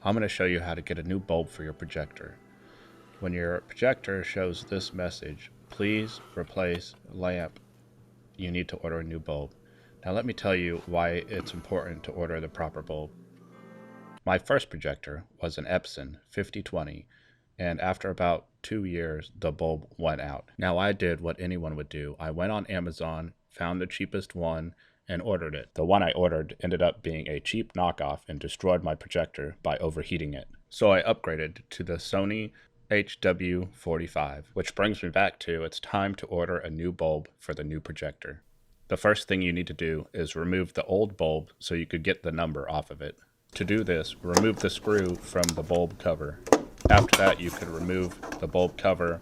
I'm going to show you how to get a new bulb for your projector. When your projector shows this message, please replace lamp, you need to order a new bulb. Now let me tell you why it's important to order the proper bulb. My first projector was an Epson 5020, and after about 2 years the bulb went out. Now I did what anyone would do. I went on Amazon, found the cheapest one, and ordered it. The one I ordered ended up being a cheap knockoff and destroyed my projector by overheating it. So I upgraded to the Sony HW45, which brings me back to it's time to order a new bulb for the new projector. The first thing you need to do is remove the old bulb so you could get the number off of it. To do this, remove the screw from the bulb cover. After that, you could remove the bulb cover.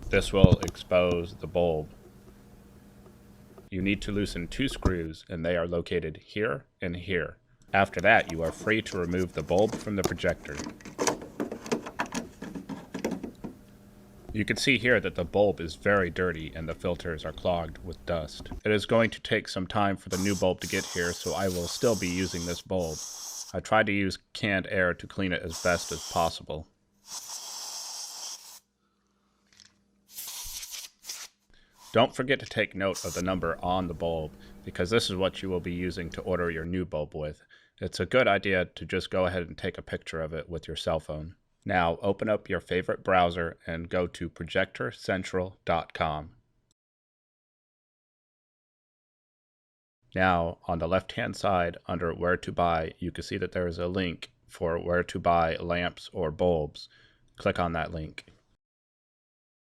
This will expose the bulb. You need to loosen 2 screws, and they are located here and here. After that, you are free to remove the bulb from the projector. You can see here that the bulb is very dirty and the filters are clogged with dust. It is going to take some time for the new bulb to get here, so I will still be using this bulb. I tried to use canned air to clean it as best as possible. Don't forget to take note of the number on the bulb, because this is what you will be using to order your new bulb with. It's a good idea to just go ahead and take a picture of it with your cell phone. Now open up your favorite browser and go to projectorcentral.com. Now on the left hand side under where to buy, you can see that there is a link for where to buy lamps or bulbs. Click on that link.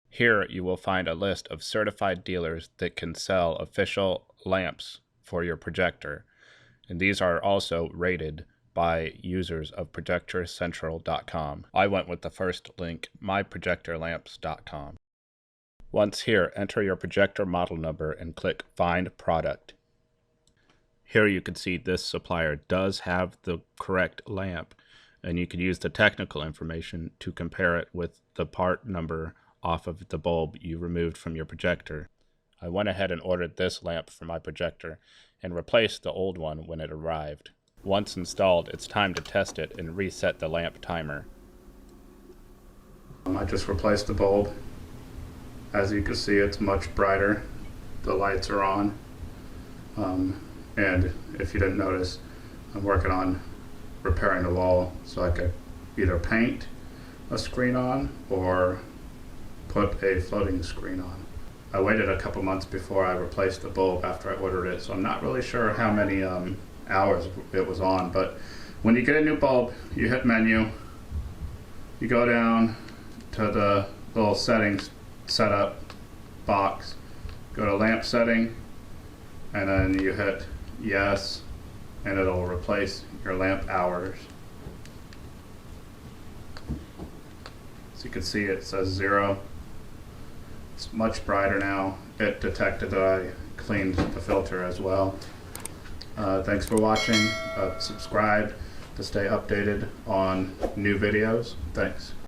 Here you will find a list of certified dealers that can sell official lamps for your projector, and these are also rated by users of projectorcentral.com. I went with the first link, myprojectorlamps.com. Once here, enter your projector model number and click Find Product. Here you can see this supplier does have the correct lamp, and you can use the technical information to compare it with the part number off of the bulb you removed from your projector. I went ahead and ordered this lamp for my projector and replaced the old one when it arrived. Once installed, it's time to test it and reset the lamp timer. I just replaced the bulb. As you can see, it's much brighter. The lights are on. And if you didn't notice, I'm working on repairing the wall so I could either paint a screen on or put a floating screen on. I waited a couple months before I replaced the bulb after I ordered it, so I'm not really sure how many hours it was on, but when you get a new bulb, you hit menu, you go down to the little settings setup box, go to lamp setting, and then you hit yes, and it'll replace your lamp hours. So you can see it says 0. It's much brighter now. It detected that I cleaned the filter as well. Thanks for watching. Subscribe to stay updated on new videos. Thanks.